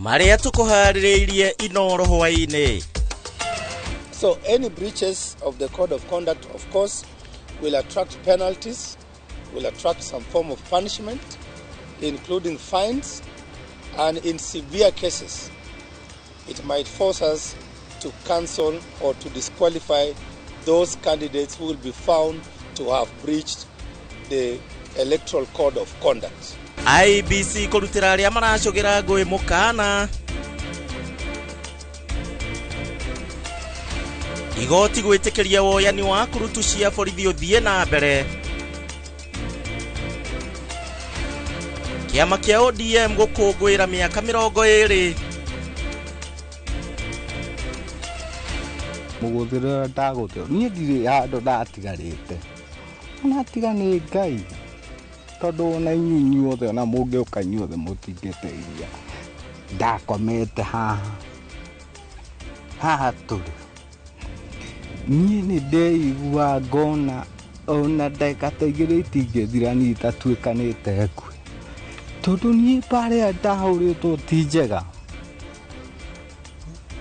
Maria tukuharireirie Inooro hwaini. So any breaches of the code of conduct, of course, will attract penalties, will attract some form of punishment, including fines, and in severe cases, it might force us to cancel or to disqualify those candidates who will be found to have breached the electoral code of conduct. IBC kurutira aria maracogera ngui mukana. Igoti gwitikiria woyani wa kurutucia borithi uthie na mbere. Kiama kia ODM gukungwira miaka 20. Muguthira ndaguteo nie ndiri ando ndatigarite ona tigane ngai tondu na inyunyu othe na munge ukanyuothe mutingeteithia ndakomete haha turi nie ni ndeigua ngona ona ndeka taigire itingethira ni itatuikanite ku tondu nie pare ndahuritwo ti njega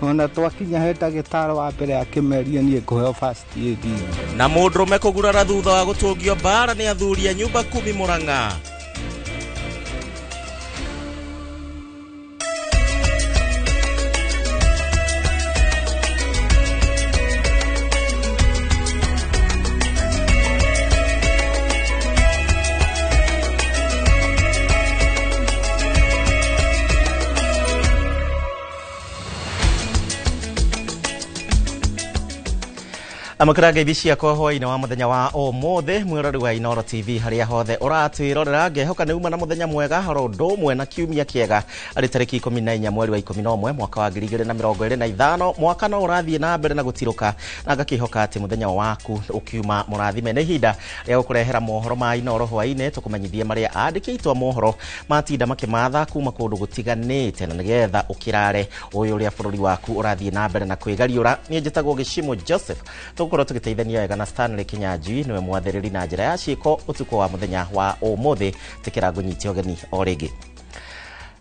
ona twakinya heta gitaro wa mbere akimeria nie kuheo first aid na mundrume kugurara thutha wa gutungio bara ni athuri a nyumba 10 Murang'a. Amakaraga ibishia kwa hwaina wa muthenya wa omothe mwirori wa Inooro TV haria hothe uratwirorera ngehoka neuma na muthenya mwega haro ndomwe na kiumia kiega ari tariki 14 mweri wa 11 mwaka wa 2025 mwaka no urathie na mbere na gutiruka na ngakihoka ati muthenya waku ukiuma murathime ne hinda ria gukurehera mohoro ma Inooro hwaine tukumenyithie maria andikitwa mohoro matinda makimatha kuma kundu gutiganite na nigetha ukirare uyu ria bururi waku urathie na mbere na kwigariura ni njitagwo Gishimo Joseph tukoro tugiteithania wega na Stanley Kinyanjui niwe mwathiriri na njira ya ciiko utuko wa muthenya wa omothe tikira ngunyiti ogeni o ringi.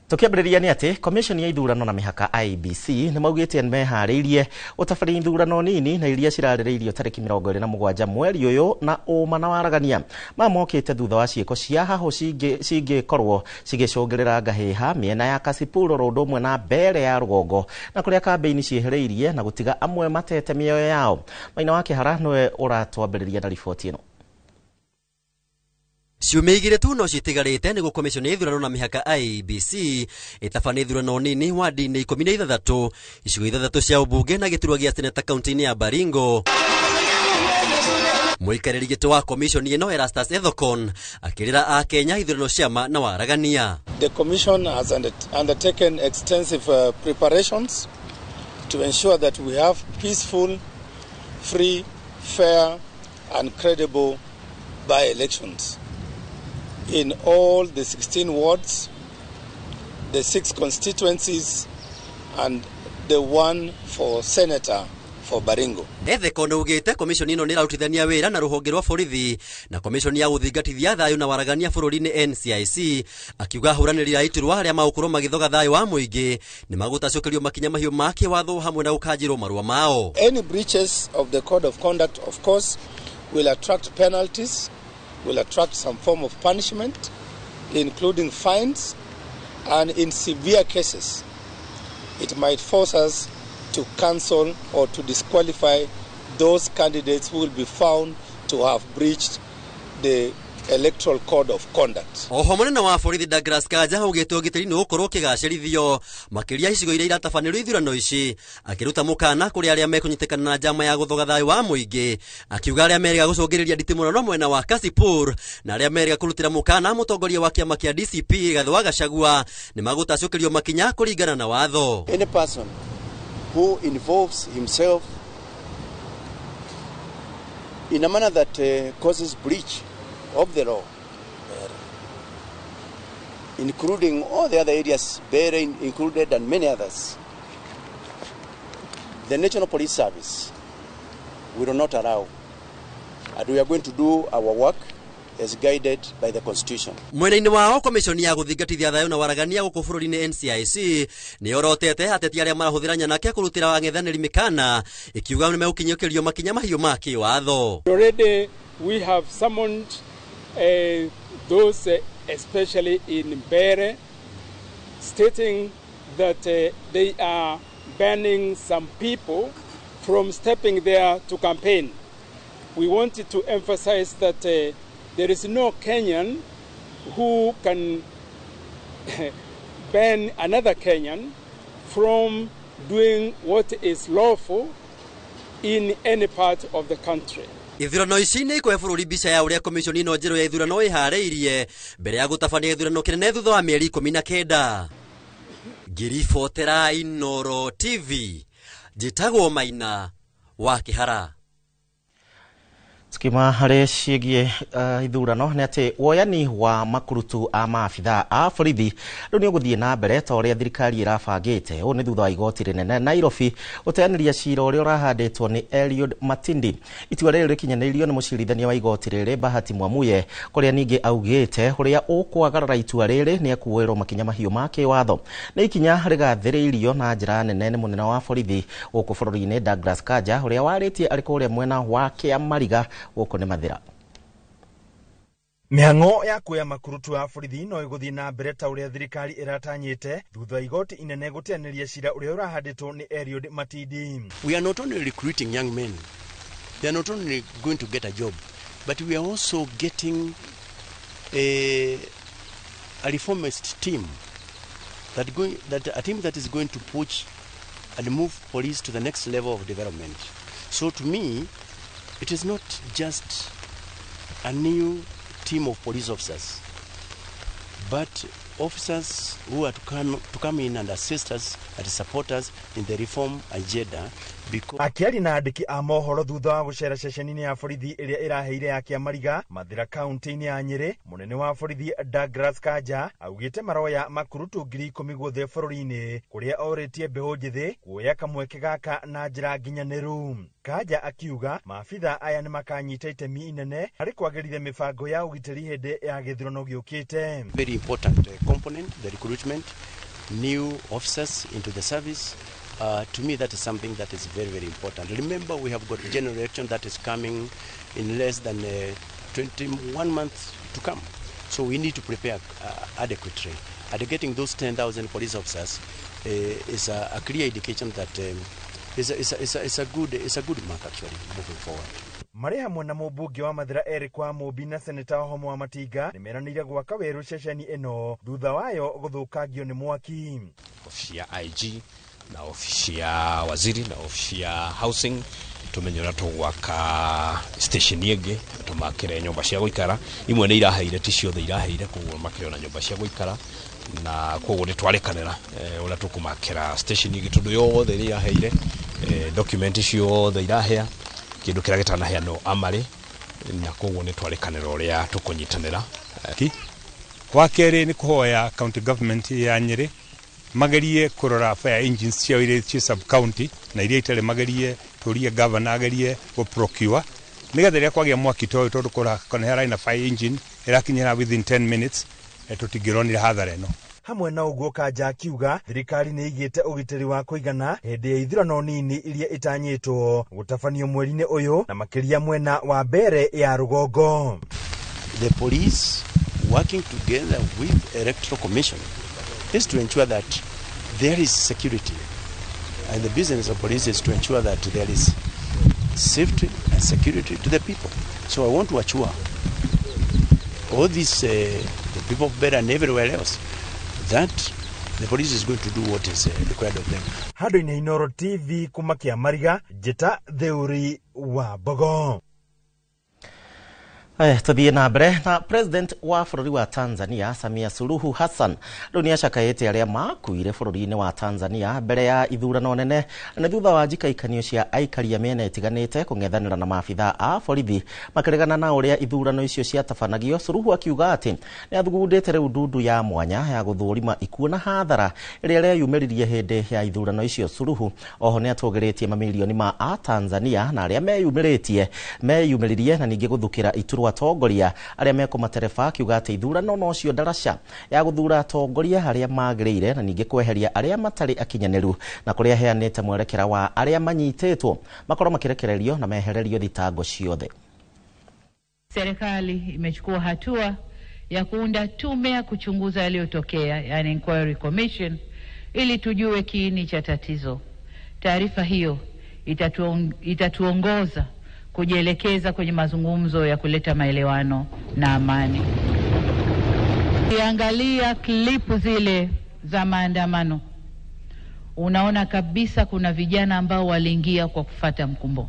Tukiambiriria ni ati commission ya ithurano na mihaka IBC ni maugite mehariirie utabari ithurano nini na iria cirarireirio tariki 27 mweri uyu na uma na waragania mamokite thutha wa ciiko cia haho cingikorwo cigicungerera ngahiha miena ya Kasipul rodumwe na mbere ya rugongo na kuria kambeini ciehereirie na gutiga amwe matete mioyo yao. Maina wake hara noe uratwambiriria na ripoti ino. Ciumigire tu no citigarite ni gukomisioni ya ithurano na mihaka IBC itabani ithurano nini wadi-ini 13 icigo 3 cia ubunge na giturwa gia seneta kaunti-ini ya Baringo. Muikariri gito wa komisioni ino Erastus Ethekon akirira a Kenya ithurano ciama na waragania. The commission has undertaken extensive preparations to ensure that we have peaceful, free, fair and credible by-elections in all the 16 wards, the 6 constituencies and the one for senator for Baringo. Ethekon ugite komisioni ino nirautithania wira na ruhonge rwa borithi na komisioni ya uthingatithia thayu na waragania bururi-ini NCIC akiuga huranirira iturwa aria maukuru magithoga thayu wa muingi ni magutacokerio makinya mahiu make watho hamwe na ukajirwo marua mao. Any breaches of the code of conduct, of course, will attract penalties, will attract some form of punishment, including fines, and in severe cases, it might force us to cancel or to disqualify those candidates who will be found to have breached the electoral code of conduct. Oho munene wa borithi Douglas Kanja ugite ugitiri ni ukorwo kigacirithio makiria icigo iria iratabanirwo ithurano ici akiruta mukana kuri aria mekunyitikana na njama ya guthoga thayu wa muingi akiuga aria meriga gucungiriria nditimuno no mwena wa Kasipul na aria meriga kurutira mukana mutongoria wa kiama kia DCP Gathwa Gachagua ni magutacokerio makinya kuringana na watho. Any person who involves himself in a manner that causes breach of the law, including all the other areas, Bahrain included and many others, the National Police Service will not allow. And we are going to do our work as guided by the Constitution. Mwena-inĩ wao komishoni ya gũthingatithia thayũ na waragania gũkũ bũrũri-inĩ NCIC nĩ orotete ateti arĩa marahũthĩra nyanake kũrutĩra ang'ethanĩri mĩkana ikiuga nĩ megũkinyũkĩrio makinya mahiũ ma kĩwatho. Already we have summoned those especially in Mbere, stating that they are banning some people from stepping there to campaign. We wanted to emphasize that there is no Kenyan who can ban another Kenyan from doing what is lawful in any part of the country. Ithurano ici nĩ ikũhe bũrũri mbica ya ũrĩa komishoni ĩno njerũ ya ithurano ĩharĩirie mbere ya gũtabania ithurano kĩnene thutha wa mĩeri 19. Ngiribotera Inooro TV, njĩtagwo Maina wa Kĩhara. Skima harĩ ciĩgiĩ ithurano nĩ atĩ woyani wa makurutu a maabitha a borithi rĩu nĩ ũgũthiĩ na mbere ta ũrĩa thirikari ĩrabangĩte. Ũũ nĩ thutha wa igoti rĩnene Nairobi gũteanĩria cira ũrĩa ũrahandĩtwo nĩ Eliud Matindi. Itua rĩrĩ rĩkinyanĩirio nĩ mũcirithania wa igoti rĩrĩ Bahati Mwamuye, kũrĩa ningĩ augĩte ũrĩa ũkwagarara itua rĩrĩ nĩ ekuoerwo makinya mahiũ ma kĩwatho. Nĩ ikinya rĩgathĩrĩirio na njĩra nene nĩ mũnene wa borithi gũkũ bũrũri-inĩ Douglas Kanja, ũrĩa warĩtie arĩ kũrĩa mwena wa Kĩamariga gũkũ nĩ Mathira. Mĩhang'o ya kuoya makurutu a borithi no ĩgũthiĩ na mbere ta ũrĩa thirikari ĩratanyĩte thutha igoti inene gũteanĩria cira ũrĩa ũrahandĩtwo nĩ Eliud Matindi. We are not only recruiting young men, they are not only going to get a job, but we are also getting a reformist team a team that is going to push and move police to the next level of development. So to me, it is not just a new team of police officers, but officers who are to come in and assist us and support us in the reform agenda. Akiari na andĩki a mohoro thutha wa gũcera ceceni-inĩ ya borithi ĩrĩa ĩraheire ya Kĩamariga Mathira kaunti-inĩ ya Nyĩrĩ, mũnene wa borithi Douglas Kanja augĩte maroya makurutu 10,000 guothe bũrũri-inĩ, kũrĩa orĩtie mbeũ njĩthĩ kuoya kamweke gaka na njĩra nginyanĩru. Kanja akiuga maabitha aya nĩ makanyita itemi inene harĩ kwagĩrithia mĩbango ya ũgitĩri hĩndĩ ya gĩthurano gĩũkĩte. Very important component, the recruitment, new officers into the service. To me, that is something that is very, very important. Remember, we have got a general election that is coming in less than 21 months to come. So we need to prepare adequately. And getting those 10,000 police officers is a clear indication that it's a good mark actually moving forward. Marĩ hamwe na mũmbunge wa Mathira Eric Wamũmbi na seneta Homo wa Matinga nĩ meranĩire gwaka werũ ceceni ĩno thutha wayo gũthũkangio nĩ mwaki. Ofisi ya IG na ofisi ya waziri na ofisi ya housing tumenyora tugwaka station ĩngĩ tumakire nyumba cia gũikara, imwe nĩ iraheire ti ciothe iraheire, koguo makire na nyumba cia gũikara na koguo nĩ twarekanĩra ũrĩa tũkũmakĩra station ĩngĩ tondũ yothe nĩ iraheire document ciothe irahea kĩndũ kĩrĩa gĩtanaheanwo amarĩ, na koguo nĩ twarekanĩra ũrĩa tũkũnyitanĩra. Wa kerĩ nĩ kũhoya county government ya Nyĩrĩ magerie kũrora fire engines cia iria ci sub county na iria itarĩ magerie tũrie governor agerie go procure nigetha rĩrĩa kwagĩa mwaki toyo tondũ kũrahera na fire engine ĩrakinyĩra within 10 minutes tũtingĩronire hathara ĩno. Hamwe na ũguo Kanja akiuga thirikari nĩ igĩte ũgitĩri wa kũigana hĩndĩ ya ithurano nini iria itanyĩtwo gũtabanio mweri-inĩ ũyũ na makĩria mwena wa Mbere ya rũgongo. The police working together with Electoral Commission is to ensure that there is security, and the business of police is to ensure that there is safety and security to the people. So I want to assure all these the people of Mbere and everywhere else that the police is going to do what is required of them. Handũ-inĩ Inooro TV kuma Kĩamariga, njĩta Theuri wa Bogo. Tuthiĩ na mbere na president wa bũrũri wa Tanzania Samia Suluhu Hassan rĩu nĩ acakaĩte arĩa makuire bũrũri-inĩ wa Tanzania mbere ya ithurano nene na thutha wa njikaikanio cia aikaria mĩena ĩtiganĩte kũng'ethanĩra na maabitha a borithi makĩregana na ũrĩa ithurano icio ciatabanagio. Suluhu akiuga atĩ nĩ athugundĩte rĩu ndundu ya mwanya ya gũthũrima ikuũ na hathara ĩrĩa reyumĩririe hĩndĩ ya ithurano icio. Suluhu oho nĩ atũgĩrĩtie mamilioni ma a Tanzania na arĩa meyumĩririe na ningĩ gũthukĩra iturwa twa atongoria aria meko matereba akiuga ati ithurano no cio ndaraca ya guthura atongoria aria magirire na ninge kweheria aria matari akinyaneru na kuria heanite mwerekera wa aria manyititwo makoro makirekererio na mehererio thitango ciothe. Serikali imechukua hatua ya kuunda tume ya kuchunguza yaliyotokea, yani inquiry commission, ili tujue kiini cha tatizo. Taarifa hiyo itatuongoza kujielekeza kwenye mazungumzo ya kuleta maelewano na amani. Ukiangalia klipu zile za maandamano, unaona kabisa kuna vijana ambao waliingia kwa kufata mkumbo.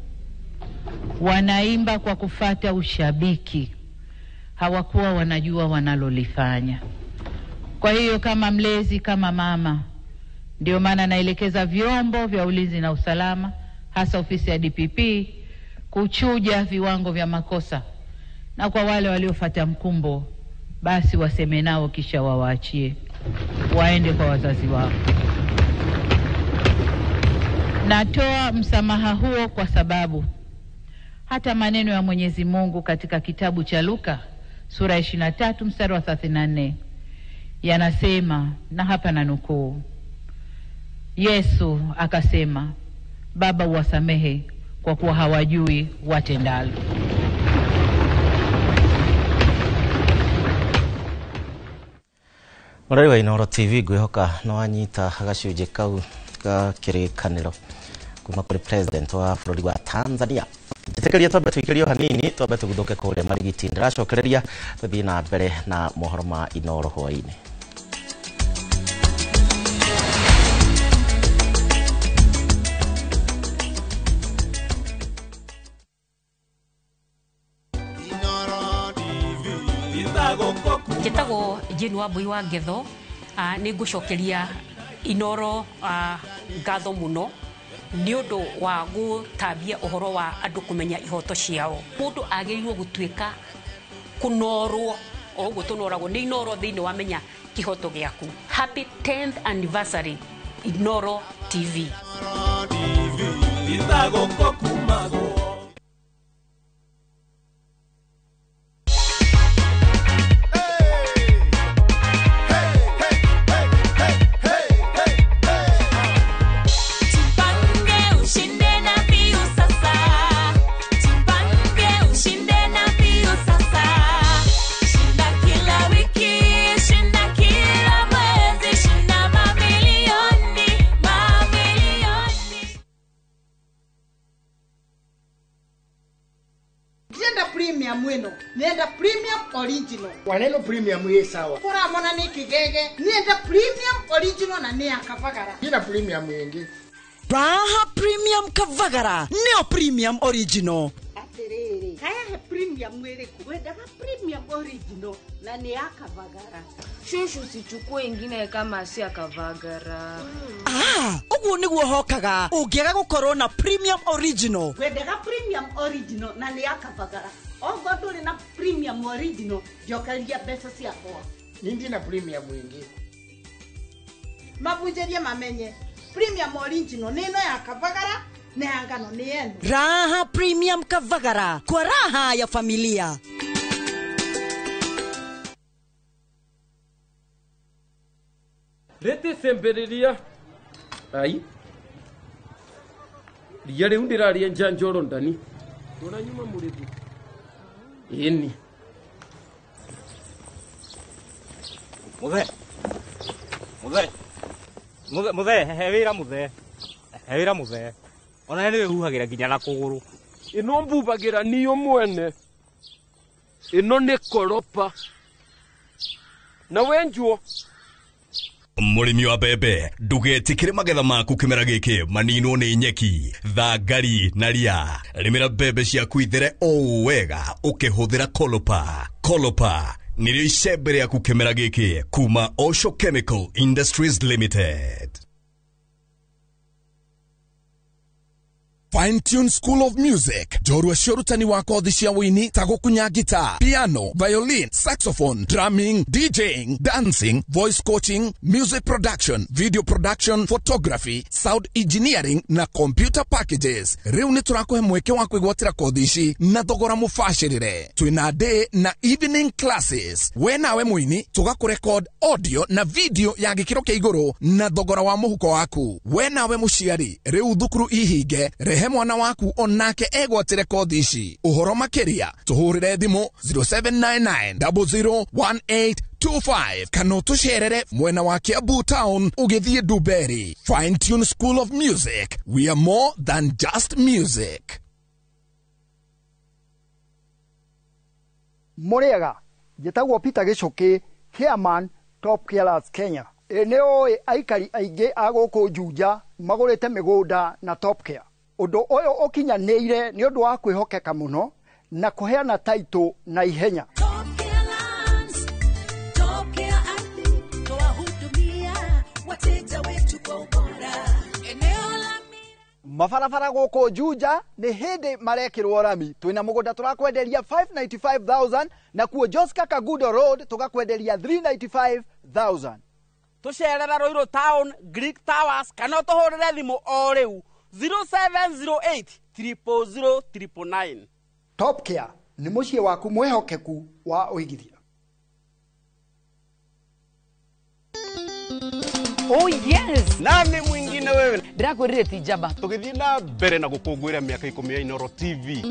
Wanaimba kwa kufata ushabiki. Hawakuwa wanajua wanalolifanya. Kwa hiyo kama mlezi, kama mama, ndio maana naelekeza vyombo vya ulinzi na usalama, hasa ofisi ya DPP, kuchuja viwango vya makosa. Na kwa wale waliofuata mkumbo, basi waseme nao kisha wawaachie waende kwa wazazi wao. Natoa msamaha huo kwa sababu hata maneno ya Mwenyezi Mungu katika kitabu cha Luka sura 23 mstari wa 34 yanasema, na hapa nanukuu, Yesu akasema, Baba uwasamehe kwa kuwa hawajui watendalo. Murari wa Inooro TV gwihoka no anyita agacunje kau ka kirikaniro kuma kuri president wa bururi wa Tanzania. Tekeria twambe twikirio hanini twambe tuguthuke kuria marigiti ndiracokereria tuthii na mbere na mohoro ma Inooro hwaini. Njĩtagwo Jane Wambui wa Ngetho, nĩ ngũcokeria Inooro ngatho mũno nĩ ũndũ wa gũtambia ũhoro wa andũ kũmenya ihoto ciao. Mũndũ agĩrĩirwo gũtuĩka kũnorwo o ũguo tũnoragwo nĩ Inooro thĩinĩ wa menya kĩhoto gĩaku. Happy 10th anniversary Inooro TV. Nienda premium original. Waneno premium ye sawa. Kura mona ni kigege. Nienda premium original na ni akavagara. Ina premium yengi. Raha premium kavagara. Neo premium original. Aterere. Kaya he premium mwere kuweda premium original na ni akavagara. Shushu sichukue ingine kama si akavagara. Ugu niguo hokaga. Ugiaga gukorwo na premium original. Weda premium original na ni akavagara. Ogodole na premium original jokalia pesa siako. Nindi na premium wingi. Mabunjeria mamenye. Premium original neno ya kavagara ne angano ni yenu. Raha premium kavagara kwa raha ya familia. Rete sembereria. Ai. Riyare undiraria njanjoro ndani. Tuna nyuma murebu. Ini. Muthe, hewira muthe. Ona niwe huhagira nginya na kuguru. Ino mbubagira niyo mwene. Ino ni koropa. Na wenjuo. Murimi wa bebe ndugetikire magetha maku kimera giki manino ni nyeki thangari na ria rimira bebe ciaku ithere o wega ukihuthira Kolopa nirio icembe riaku kimera giki kuma Osho Chemical Industries Limited. Fine Tune School of Music. Jorua shorutani wa kothi cia wini ta gukunya guitar, piano, violin, saxophone, drumming, DJing, dancing, voice coaching, music production, video production, photography, sound engineering na computer packages. Riu ni turakuhe mweke wa kwigwatira kothi ici na thogora mufashirire. Twina day na evening classes. We nawe muini tugakurecord audio na video ya gikiro kia iguru na thogora wa muhuko waku. We nawe muciari riu thukuru ihinge rehe mwana waku onake egwatire kothi ici. Uhoro makiria tuhurire thimu 0799001825 kana tusherere mwena wa Kiambu Town ugithie Duberi. Fine Tune School of Music. We are more than just music. Muriega Gitagwo Peter Gichuki, Chairman Top Carers Kenya. Eneo aikari aige agoku Juja magurite migunda na Top Care. Undu uyu ukinyaneire ni undu wa kwihokeka muno na kuheana title na ihenya. Mafarafara goko Juja ni hindi marekirwo rami. Twina mugunda turakwenderia 595,000 na kuo Joska Kagudo Road tugakwenderia 395,000. Tusherera Roiro Town Greek Towers kana tuhurire thimu o riu 0708 000 999. Top Care ni mucie waku mwehokeku wa uigithia. Oh yes. Nani mwingine wewe? Ndirakwirire ti Jaba. Tugithii na mbere na gukungwira miaka 10 ya Inoro TV.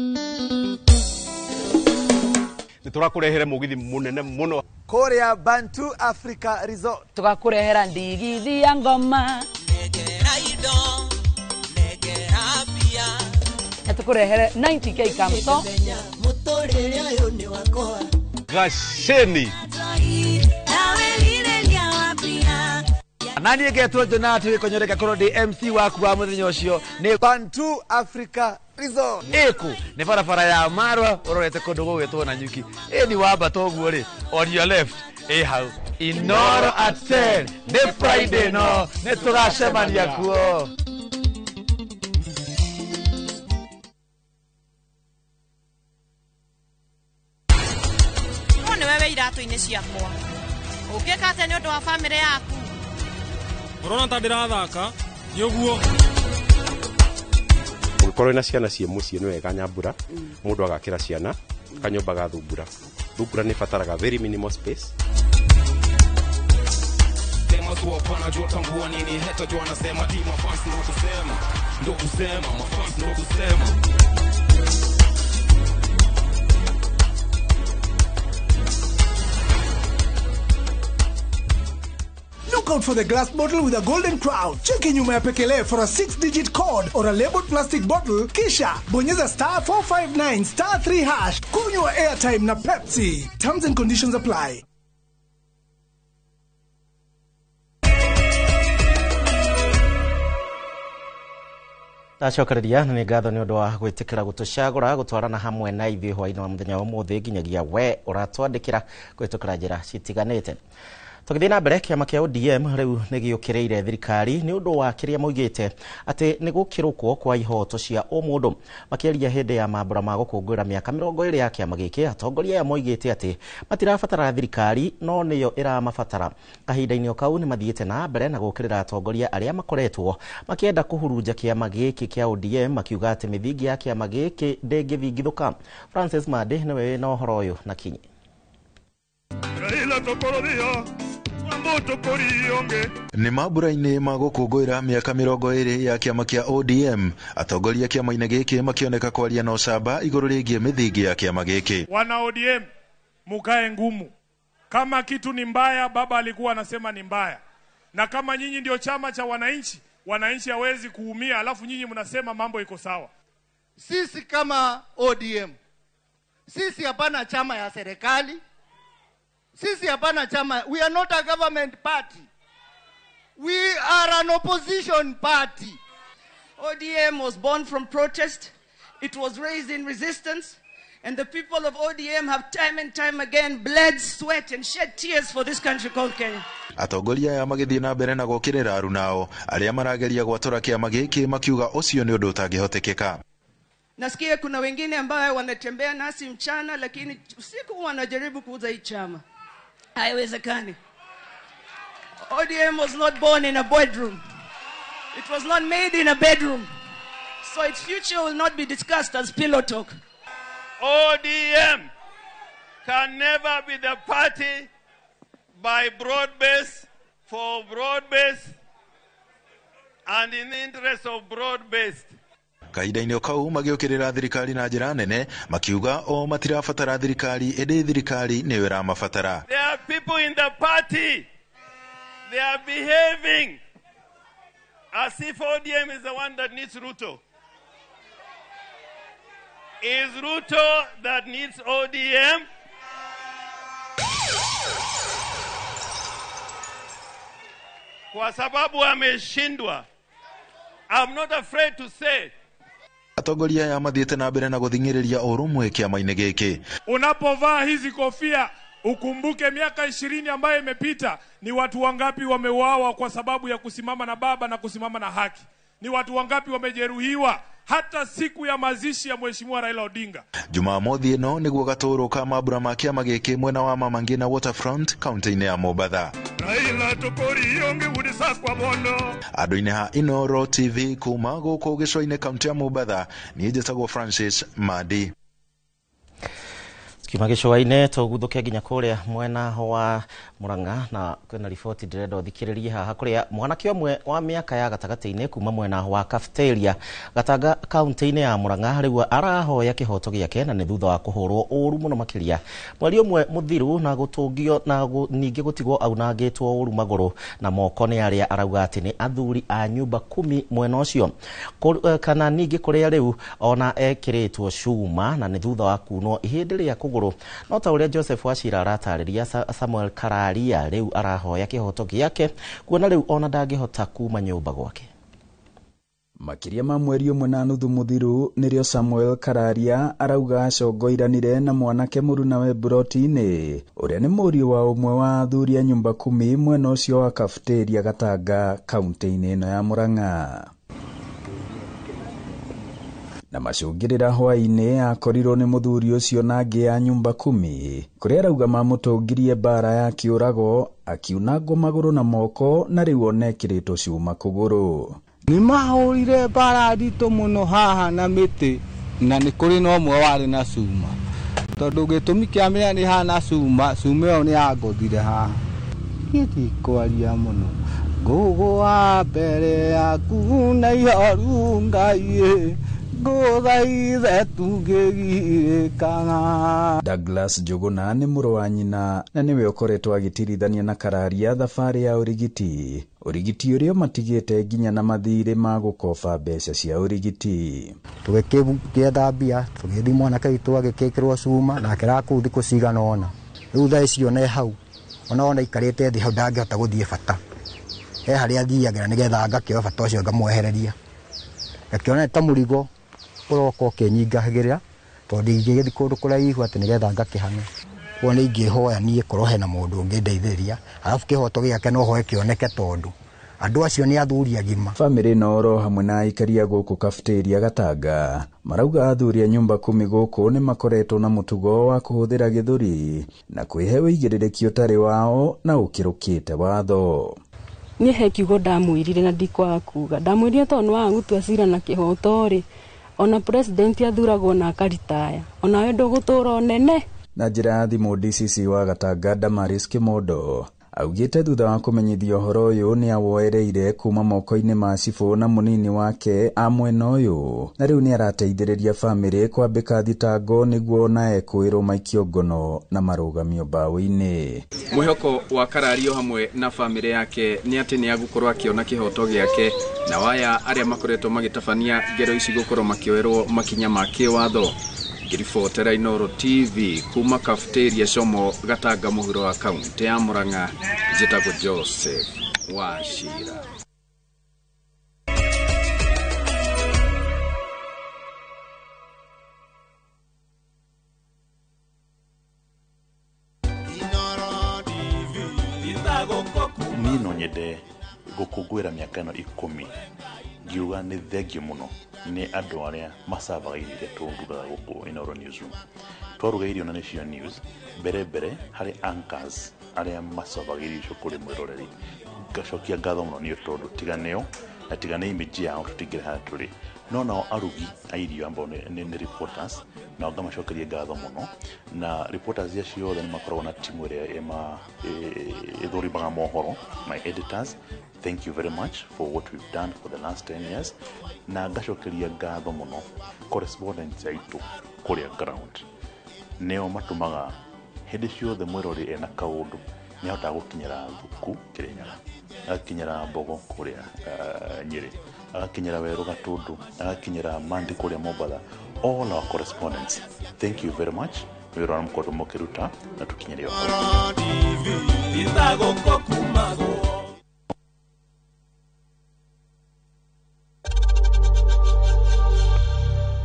Niturakurehere mugithi munene muno Korea Bantu Africa Resort. Tugakurehera ndigithi ya ngoma. Negera ido. Negera pia. Tukurehere 90k kamto. Mutorere ayo ni wako. Gasheni. Nani egetwo Jonathan konyoreka koro MC waku wa muthenya ucio ni Bantu Africa Resort. Eku ni farafara ya Marwa urorete kundu gugitwo na nyuki. Ni wamba toguo ri on your left. Hau Inoro at 10 ni Friday no ni tugacemania kuo. Mone wewe iratu-ini ciakwa. Ukikate ni undu wa family yaku. Urona ta ndirathaka yoguo ukorwo na ciana cie mucie ni wega nyambura mundu agakira ciana kanyumba ga thumbura ni fataraga very minimal space. Tema tu hapana jua tambua nini hata jua nasema di mafans ndo kusema mafans ndo kusema. Look out for the glass bottle with a golden crown. Check in nyuma ya Pekele for a 6-digit code or a labeled plastic bottle. Kisha bonyeza *459 *3#. Kunywa airtime na Pepsi. Terms and conditions apply. Tacokereria ni ngatho ni undu wa gwitikira gutucagura gutwarana hamwe na ithuĩ hwaĩ-inĩ wa muthenya wa ũmũthĩ nginyagia we uratwandikira kwitukira njira citiganite. Tugithii na mbere kiama kia ODM riu ni giukiriire thirikari ni undu wa kiria moigite ati ni gukirukwo kwa ihoto cia umundu makiaria hindi ya mambura ma gukungwira miaka 20 ya kiama giki. Atongoria ya moigite ati matirabatara thirikari no niyo iramabatara. Kahinda-ini o kau ni mathiite na mbere na gukirira atongoria aria makoretwo makienda kuhurunja kiama giki kia ODM makiuga ati mithingi ya kiama giki ndingithingithuka. Francis Madi niwe na uhoro uyu na kinyi. Ni mambura-ini ma gukungwira miaka 20 ya kiama kia ODM. Atongoria kiama-ini giki makioneka kwaria na ucamba iguru rigie mithingi ya kiama giki. Wana ODM mukae ngumu. Kama kitu ni mbaya, baba alikuwa anasema ni mbaya. Na kama nyinyi ndio chama cha wananchi, wananchi hawezi kuumia alafu nyinyi mnasema mambo iko sawa. Sisi kama ODM, sisi hapana chama ya serikali. Sisi hapana chama. We are not a government party. We are an opposition party. ODM was born from protest. It was raised in resistance. And the people of ODM have time and time again bled, sweat, and shed tears for this country called Kenya. Atongoria ya magithii na mbere na gukirira arunao aria marageria gwatura kiama giki makiuga ucio ni undu utangihotekeka. Nasikia kuna wengine ambao wanatembea nasi mchana lakini usiku wanajaribu kuuza hii chama. Haiwezekani. ODM was not born in a bedroom. It was not made in a bedroom. So its future will not be discussed as pillow talk. ODM can never be the party by broad-based, for broad-based, and in the interest of broad-based. Kahinda-inĩ kau magiukirira thirikari na njira nene makiuga o matirabatara thirikari indi thirikari niyo iramabatara. There are people in the party, they are behaving as if ODM is the one that needs Ruto. Is Ruto that needs ODM? Kwa sababu ameshindwa. I'm not afraid to say. Atongoria ya mathiete na mbere na guthingiriria urumwe kiama-ini giki. Unapovaa hizi kofia ukumbuke miaka 20 ambayo imepita ni watu wangapi wameuawa kwa sababu ya kusimama na baba na kusimama na haki. Ni watu wangapi wamejeruhiwa hata siku ya mazishi ya Mheshimiwa Raila Odinga. Jumamothi ino niguo gatoro ka mabura ma kiama giki mwena wa Mama Ngina Waterfront kaunti-ini ya Mombasa. Raila tokori onge udisa kwa bono. Andu-ini ha Inoro TV kuma guku gicua-ini kaunti ya Mombasa ni njitagwo Francis Madi. Kiuma gicua-ini tuguthukia nginya kuria mwena wa Murang'a na kwina riboti ndirenda uthikiririe haha kuria mwanake umwe wa miaka ya gatagati-ini kuma mwena wa Cafeteria Gatanga kaunti-ini ya Murang'a riu arahoya kihoto giake na ni thutha wa kuhurwo uru muno makiria mweri umwe muthiru na gutungio na ningi gutigwo aunangitwo uru maguru na moko ni aria arauga ati ni athuri a nyumba 10 mwena ucio kana ningi kuria riu ona ekiritwo cuma na ni thutha wa kunwo ihindi ria kuguru no ta uria Joseph Wachira aratariria Samuel Kararia riu arahoya kihoto giake kuona riu ona ndangihota kuma nyumba gwake. Makiria ma mweri umwe na nuthu muthiru nirio Samuel Kararia arauga acongoiranire na mwanake muruna we Buroti-ini uria ni murio wa umwe wa athuri a nyumba 10 mwena ucio wa Cafeteria Gatanga kaunti-ini ino ya Murang'a. Na macungirira hwa-ini akorirwo ni muthuri ucio na angi a nyumba 10 kuria arauga mamutungirie bara ya kiurago akiunangwo maguru na moko na riu onekiritwo cuma kuguru. Ni mahurire bara ndito muno haha na miti na ni kuri no mwe wari na cuma tondu gitumi kiamenya ni hana cuma yo ni agothire haha giti kwaria muno ngugwa mbere yaku na ihoru Ngai Douglas Jogona ni muru wa nyina na niwe ukoretwo agitirithania na Kararia thabari ya urigiti uria matigite nginya na mathire ma gukoba mbeca cia urigiti. Tugekietha mbia tugithi mwanake witu agikikirwo cuma na kirakuthi kucigana ona riu thaa icio ne hau ona ikarite thi hau ndangihota guthie bata he haria thiagira nigetha ngakioya bata ucio ngamwehereria ngakiona ta murigo uroko kenyingahagirira tondu ingithi kundu kuraihu ati nigetha ngakihana wona ingihoya nie korohe na mundu ungindeithiria alafu kihoto giake no hoye kioneke tondu andu acio ni athuri agima. Family noro hamwe na ikaria guku Cafeteria Gatanga marauga athuri a nyumba 10 guku ni makoretwo na mutugo wa kuhuthira githuri na kwihewe igiririkio tari wao na ukirukite watho. Ni hekiugo ndamwirire na ndikwa kuga ndamwirire tondu wa gutua cira na kihoto ri ona president athuragwo na akaritaya ona wendo gutura nene. Na njira ya thimu DCC wa Gatanga Damaris Kimondo augite thutha wa kumenyithio horo uyu ni awoereire kuma moko-ini ma cibũ na munini wake a mwena uyu na riu ni arateithĩrĩria family kwambika thitango niguo na ekwirwo maikio ngono na marugamio mbaũ-ini. Mwihoko wa Karario hamwe na family yake ni ati ni agukorwo akiona kihoto giake na waya aria makoretwo magitabania ngero ici gukorwo makioerwo makinya ma kiwatho. Ngiribotera Inoro TV kuma Cafeteria Shomo Gatanga muhuro wa kaunti ya Murang'a njitagwo Joseph Wachira. gukungwira miaka ino 10 ngiuga ni thengio muno ni andu aria masabagirire tunduga guku Inooro Newsroom twarugairio na Nation News mbere hari anchors aria masabagirire kuri mwiroreri gacokia ngatho muno ni tondu tiganeo na tigane image yao tutigire ha turi no nao arugi airio ambao ni reporters na ngamacokeria ngatho muno na reporters acio ni makorwo na timu iria ithurimaga mohoro my editors. Thank you very much for what we've done for the last 10 years. Na ngacokeria ngatho muno correspondents aitu kuria ground. Neo matumaga hindi ciothe mwirori ena kaundu ni hota gukinyira thuku Kirinyaga, akinyira Mbogo kuria Nyeri, akinyira Weru Gatundu, akinyira Mandi kuria Mombatha. All our correspondents, thank you very much. Wira mkoto mokiruta na tukinyiria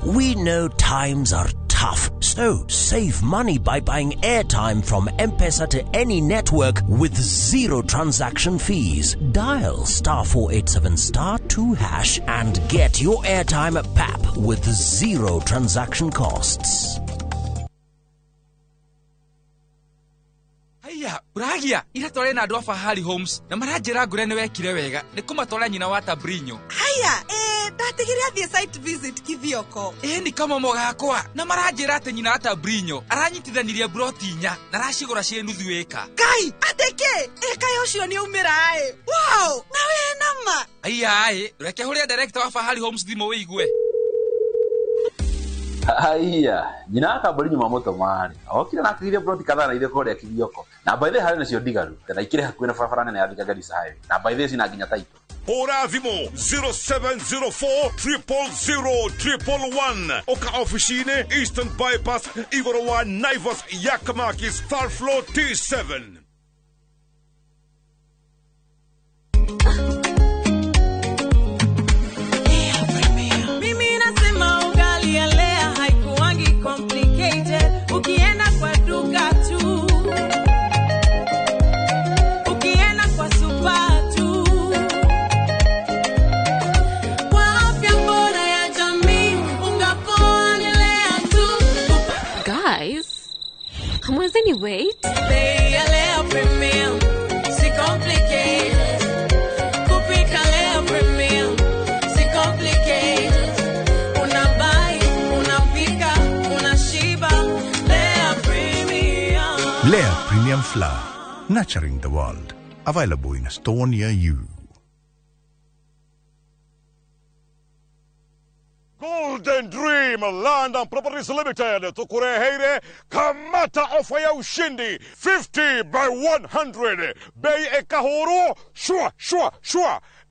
We know times are tough, so save money by buying airtime from M-Pesa to any network with zero transaction fees. Dial *487*2# and get your airtime PAP with zero transaction costs. Haya, uragia ira tore na andu a Fahari Homes na maranjira ngure ni wekire wega ni kumatwara nyina wa Tabrinyo. Haya, ndatigire athie site visit Kithioko. Ni kama mogakwa na maranjira ati nyina wa Tabrinyo aranyitithanirie broti nya na racigura cie nuthu eka. Kai, ateke, eka yocio ni umira Wow, na we nama. Haya, reke huria director wa Fahari Homes thimo wigwe. Haya, nyina akambori nyuma moto mari. Okira na akire broti kadhaa na ile kore ya Kithioko. Na by the hari nacio ndigaru. Kana ikire hakuina barabara nene ya Thika Garissa Highway. Na by the sina nginya taito. Ora Vimo 0704 000 Oka officine Eastern Bypass Igorowa Naivas Yakamakis Third Floor T7. Mimi nasema ugali ya lea haikuwangi complicated. Ukienda kwa duka tu, ukienda kwa super tu. Guys, hamwezeni wait? Lea premium, si complicated. Kupika lea premium, si complicated. Unabai, unapika, unashiba. Lea premium. Lea Premium Flour, nurturing the world. Available in a store near you. Golden Dream Land and Properties Limited tukureheire kamata ofa ya ushindi 50 by 100 bei ekahoro shwa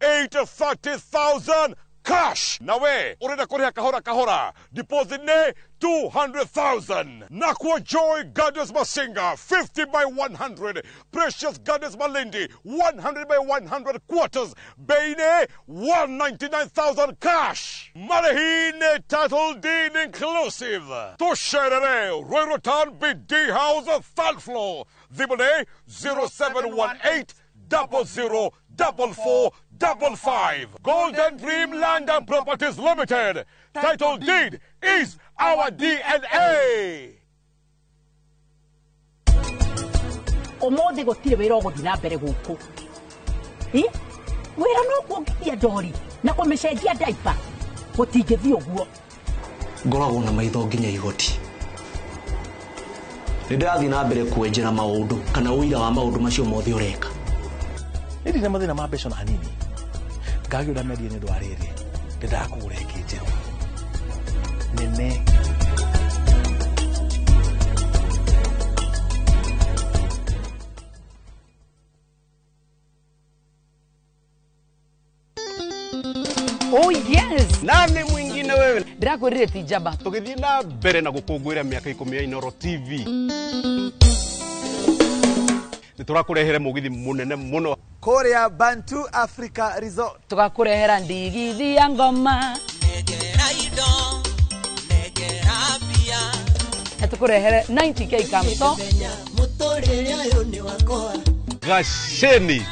830,000 cash nawe urenda kuriha kahora deposit ne 200,000 Nakwa Joy Gardens Masinga 50 by 100 Precious Gardens Malindi 100 by 100 quarters Beine 199,000 cash Marahine title deed inclusive Tosherere Royrotan BD House 3rd floor Dibone 0718 004455 Golden Dream Land and Properties Limited. Title deed is our DNA. Omondi gotire wira ogothina mbere guku. Wira no kuongithia ndori na kumecejia diaper. Gotingithi uguo. Ngoragwo na maitho nginya igoti. Nindirathi na mbere kwenjera maundu kana uira wa maundu macio mothe ureka. Ndi na mathina ma mbeca na hanini. Ngagira media ni ndwarire. Ndakugura ikijero. Nene. Oh yes! Nani mwingine wewe? Ndirakwirire ti njamba. Tugithii na mbere na gukungwira miaka 10 ya Inooro TV. Niturakurehere mugithi munene muno Korea Bantu Africa Resort. Tugakurehera ndigithi ya ngoma. Tukurehere 90k kamto. Gasheni.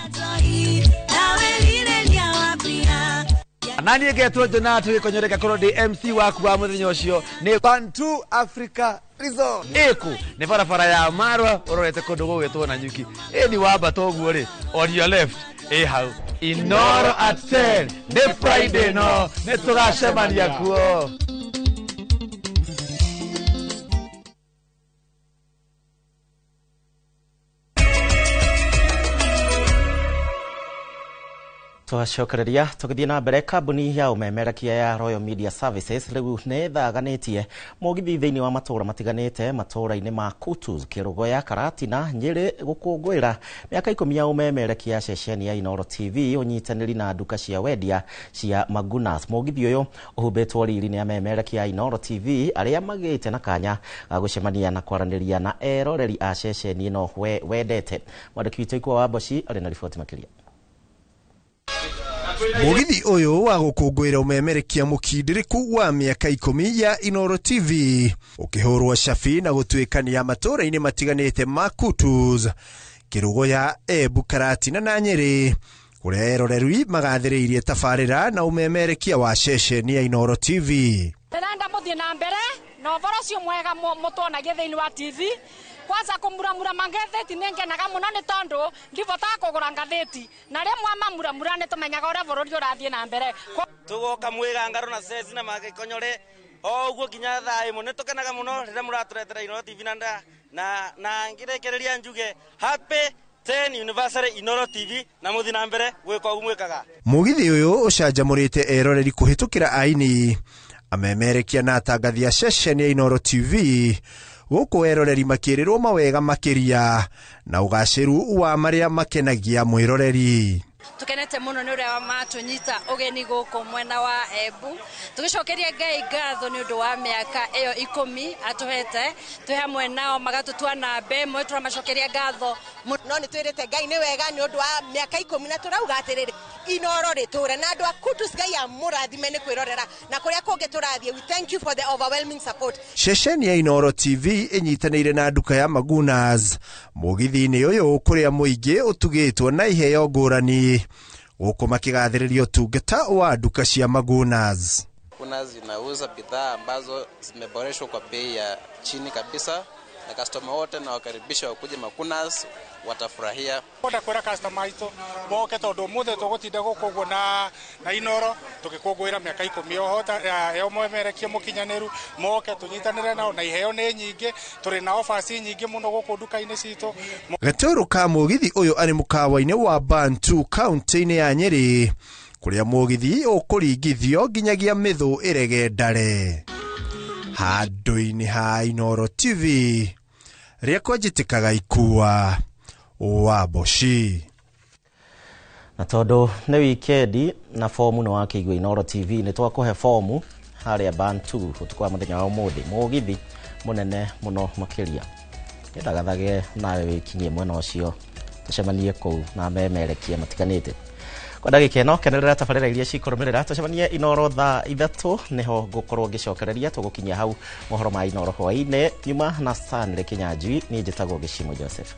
nani ngetwo Jona tugikonyoreka koro ndi MC waku wa muthenya ucio ni Bantu Africa Resort eku ni barabara ya Marwa urorete kundu gugitwo na nyuki ni wamba toguo ri on your left hau Inoro at 10 the Friday no ne tugacemania kuo. Twacokereria tugithie na mbere kambuni ya umemerekia ya Royal Media Services riu ne thaganitie mugithi thiini wa matura matiganite matura-ini ma Kutus, Kirugoya, Karatina, Nyeri gukungwira miaka 10 ya umemerekia ceceni ya Inoro TV unyitaniri na duka cia wendia cia Magunas. Mugithi uyu uhubetwo riri ni amemerekia ya Inoro TV aria magite na kanya gucemania na kwaraniria na eroreri a ceceni ino wendete. Mwandiki witũ Ikwa wa Boshi ari na riboti makiria. Mugithi uyu wa gukungwira umemerekia mukindiriku wa miaka 10 ya Inoro TV ukihurwa shafi na gutwikania matura-ini matiganite ma Kutus, Kirugoya, Embu, Karatina na Nyeri kuria eroreri magathiriirie tabarira na umemerekia wa ceceni ya Inoro TV. Nenda muthie na mbere no borocio mwega mutonagie thiini wa TV kwanza kumuramura mangatheti nengenaga muno ni tondu ndivota kugura ngatheti na rimwe mamuramura ni tumenyaga uria bururi urathie na mbere tugoka mwiga ngaro na ceci na magikonyore oguo kinya thaa imwe ni tukenaga muno riria muraturetera Inoro TV na ngirekereria njuge happy 10 anniversary Inoro TV na muthi na mbere gwika ugu mwikaga. Mugithi uyu ucanjamurite eroreri kuhitukira aini amemerekia na atangathia ceceni ya Inoro TV guku eroreri makirirwo mawega makiria na ugaciru wa maria makenagia mwiroreri. Tukenete muno ni uria matunyita ugeni guku mwena wa Embu tugicokeria Ngai ngatho ni undu wa miaka iyo 10 atuhete twi hamwe nao magatutua na mbemwe turamacokeria ngatho no ni twirite Ngai ni wega ni undu wa miaka 10 na turauga atiriri Inoro riture na andu a Kutus Ngai amurathime ni kwirorera na kuria kungi turathie. We thank you for the overwhelming support. Ceceni ya Inoro TV inyitanire na duka ya Magunas mugithi-ini uyu kuria muingi utugitwo na iheo ngurani huko makigathiririo tungata wa duka cia Magunas. Magunas inauza bidhaa ambazo zimeboreshwa kwa bei ya chini kabisa na customer wote na wakaribisha wakuje Magunas watafurahia. Kwenda kwera customer ito moke tondu muthe tugutinda gukuguo na Inoro tukikungwira miaka 10 ohota yo mwemerekia mukinyaniru moke tunyitanire nao na iheo ni nyingi turi na offers nyingi muno guku duka-ini citu. Gaturu ka mugithi uyu ari mukawa-ini wa Bantu county-ini ya Nyeri kuria mugithi ukuringithio nginyagia mithu iregendare handu-ini ha Inoro TV riakwa njitikaga Ikua wa Boshi. Na tondu ni weekend na fomu no wakigwa Inoro TV ni twakuhe fomu haria Bantu utukwa muthenya wa umuthi mugithi munene muno makiria ndagathage nawe wikinyie mwena ucio tucemanie kuu na memerekia matiganite kwa ndagika ino kenerera tabarira iria cikurumirira tucemanie Inoro thaa 3 niho ngukorwo ngicokereria tugukinyia hau mohoro ma Inoro hwaine nyuma na Stanley Kinyanjui ni njitagwo Gishimo Joseph.